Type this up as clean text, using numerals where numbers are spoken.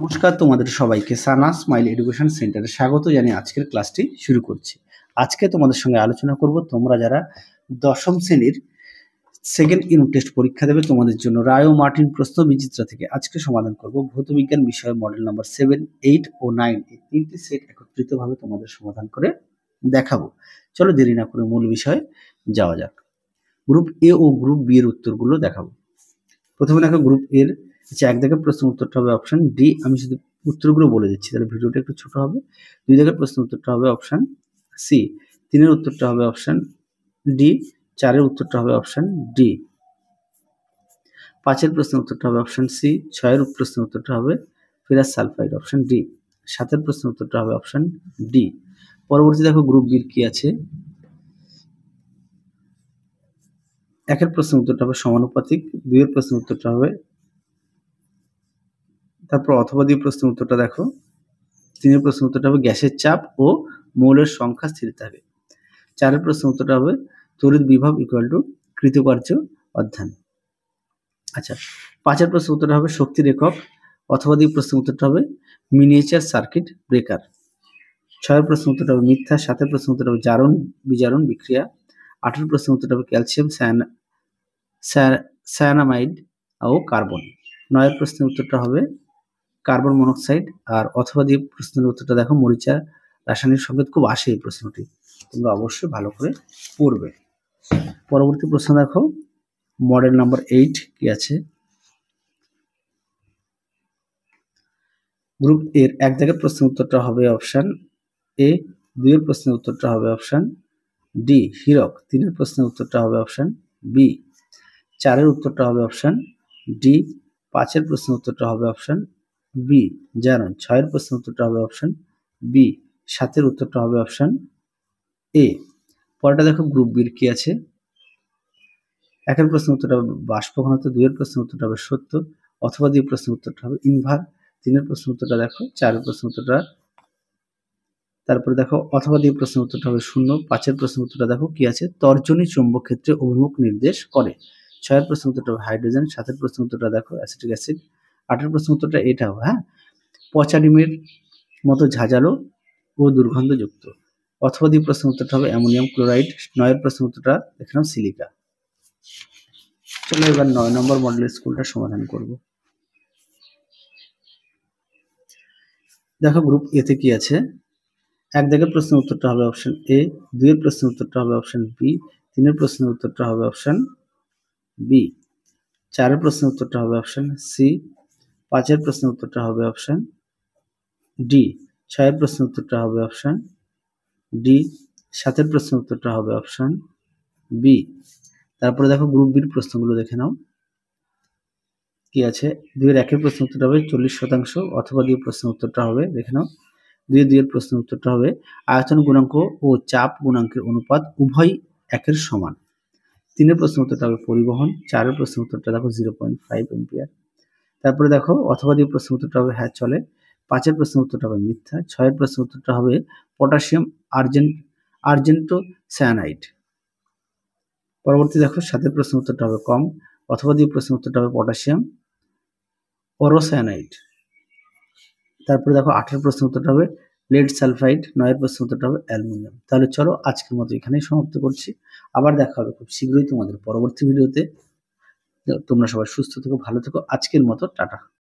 নমস্কার তোমাদের সবাইকে সানা স্মাইল এডুকেশন সেন্টারে স্বাগত জানিয়ে আজকের ক্লাসটি শুরু করছি। আজকে তোমাদের সঙ্গে আলোচনা করব তোমরা যারা দশম শ্রেণীর সেকেন্ড ইউনিট টেস্ট পরীক্ষা দেবে তোমাদের জন্য রায় ও মার্টিন প্রশ্ন বিচিত্রা থেকে আজকে সমাধান করব ভৌত বিজ্ঞান বিষয়ের মডেল নাম্বার 7, 8 ও 9 এই তিনটি সেট একত্রিতভাবে তোমাদের সমাধান করে দেখাবো। চলো দেরি না করে মূল বিষয়ে যাওয়া যাক। গ্রুপ এ ও গ্রুপ বি এর উত্তরগুলো দেখাবো। প্রথমে দেখো গ্রুপ এর এক দাগের প্রশ্ন উত্তরটা হবে অপশন ডি। আমি শুধু উত্তরগুলো বলে দিচ্ছি, তাহলে ভিডিওটা একটু ছোট হবে। 2 দাগের প্রশ্ন উত্তরটা হবে অপশন সি। 3 এর উত্তরটা হবে অপশন ডি। 4 এর উত্তরটা হবে অপশন ডি। 5 এর প্রশ্ন উত্তরটা হবে অপশন সি। 6 এর প্রশ্ন উত্তরটা হবে ফেরাস সালফাইড অপশন ডি। 7 এর প্রশ্ন উত্তরটা হবে অপশন ডি। পরবর্তী দেখো গ্রুপ বি কি আছে। 1 এর প্রশ্ন উত্তরটা হবে সমানুপাতিক। 2 এর প্রশ্ন উত্তরটা হবে, তারপর অথবা দিয়ে প্রশ্ন উত্তরটা দেখো। 3 এর প্রশ্ন উত্তরটা হবে গ্যাসের চাপ ও মৌলের সংখ্যা স্থির থাকে। 4 এর প্রশ্ন উত্তরটা হবে তড়িৎ বিভব ইকুয়াল টু কৃতকার্য অধ্যয়ন। আচ্ছা, 5 এর প্রশ্ন উত্তরটা হবে শক্তির একক। অথবা দিয়ে প্রশ্ন উত্তরটা হবে মিনিয়েচার সার্কিট ব্রেকার। 6 এর প্রশ্ন উত্তরটা হবে মিথ্যা। 7 এর প্রশ্ন উত্তরটা হবে জারণ বিজারণ বিক্রিয়া। 8 এর প্রশ্ন উত্তরটা হবে ক্যালসিয়াম সায়ানামাইড ও কার্বন। 9 এর প্রশ্নের উত্তরটা হবে কার্বন মনোক্সাইড। আর অথবা দিয়ে প্রশ্নের উত্তরটা দেখো মরিচা রাসায়নিক সংকেত খুব আসে এই প্রশ্নটি, তোমরা অবশ্যই ভালো করে পড়বে। পরবর্তী প্রশ্ন দেখো মডেল নাম্বার 8 কি আছে। গ্রুপ এর 1 দাগের প্রশ্নের উত্তরটা হবে অপশন এ। 2 এর প্রশ্নের উত্তরটা হবে অপশন ডি হীরক। 3 এর প্রশ্নের উত্তরটা হবে অপশন বি। 4 এর উত্তরটা হবে অপশন ডি। 5 এর প্রশ্নের উত্তরটা হবে অপশন বি জারণ। 6 এর প্রশ্নের উত্তরটা হবে অপশন বি। 7 এর উত্তরটা হবে অপশন এ। পরেরটা দেখো গ্রুপ বির কি আছে। 1 এর প্রশ্নের উত্তরটা হবে বাষ্প ঘনত্ব। 2 এর প্রশ্নের উত্তরটা হবে সত্য। অথবা দিয়ে প্রশ্নের উত্তরটা হবে ইনভার। 3 এর প্রশ্নের উত্তরটা দেখো। 4 এর প্রশ্নের উত্তরটা, তারপরে দেখো অথবা দিয়ে প্রশ্নের উত্তরটা হবে শূন্য। 5 এর প্রশ্নের উত্তরটা দেখো কি আছে তর্জনী চৌম্বক ক্ষেত্রে অভিমুখ নির্দেশ করে। 6 এর প্রশ্নের উত্তরটা হবে হাইড্রোজেন। 7 এর প্রশ্নের উত্তরটা দেখো অ্যাসিটিক অ্যাসিড। 8 এর প্রশ্নের উত্তরটা এটা হবে পচা ডিমের মতো ঝাঁঝালো ও দুর্গন্ধযুক্ত। অথবা দিয়ে প্রশ্নের উত্তরটা হবে অ্যামোনিয়াম ক্লোরাইড। 9 এর প্রশ্নের উত্তরটা দেখলাম সিলিকা। চলো এবার 9 নম্বর মডেলের স্কুলটা সমাধান করব। দেখো গ্রুপ এ তে কি আছে। 1 দাগের প্রশ্নের উত্তরটা হবে অপশন এ। 2 এর প্রশ্নের উত্তরটা হবে অপশন বি। 3 এর প্রশ্নের উত্তরটা হবে অপশন বি। 4 এর প্রশ্নের উত্তরটা হবে অপশন সি। 5 এর প্রশ্নের উত্তরটা হবে অপশন ডি। 6 এর প্রশ্নের উত্তরটা হবে অপশন ডি। 7 এর প্রশ্নের উত্তরটা হবে অপশন বি। তারপরে দেখো গ্রুপ বির প্রশ্নগুলো দেখে নাও কি আছে। 2 এর 1 এর প্রশ্নের উত্তরটা হবে 40%। অথবা দিয়ে প্রশ্নের উত্তরটা হবে দেখে নাও 2 এর প্রশ্নের উত্তরটা হবে আয়তন গুণাঙ্ক ও চাপ গুণাঙ্কের অনুপাত উভয় 1 এর সমান। 3 এর প্রশ্নের উত্তরটা হবে পরিবহন। 4 এর প্রশ্নের উত্তরটা দেখো 0.5 এম্পিয়ার। তারপরে দেখো অথবা দিয়ে প্রশ্নের উত্তরটা হবে হ্যাঁ চলে। 5 এর প্রশ্নের উত্তরটা হবে মিথ্যা। 6 এর প্রশ্নের উত্তরটা হবে পটাশিয়াম আর্জেন্টো সায়ানাইড। পরবর্তী দেখো 7 এর প্রশ্নের উত্তরটা হবে কম। অথবা দিয়ে প্রশ্নের উত্তরটা হবে পটাশিয়াম অরোসায়ানাইড। তারপরে দেখো 8 এর প্রশ্নের উত্তরটা হবে লেড সালফাইড। 9 এর প্রশ্নের উত্তরটা হবে অ্যালুমিনিয়াম। তাহলে চলো আজকের মতো এখানেই সমাপ্ত করছি। আবার দেখা হবে খুব শীঘ্রই তোমাদের পরবর্তী ভিডিওতে। তোমরা সবাই সুস্থ থেকো, ভালো থেকো। আজকের মতো টাটা।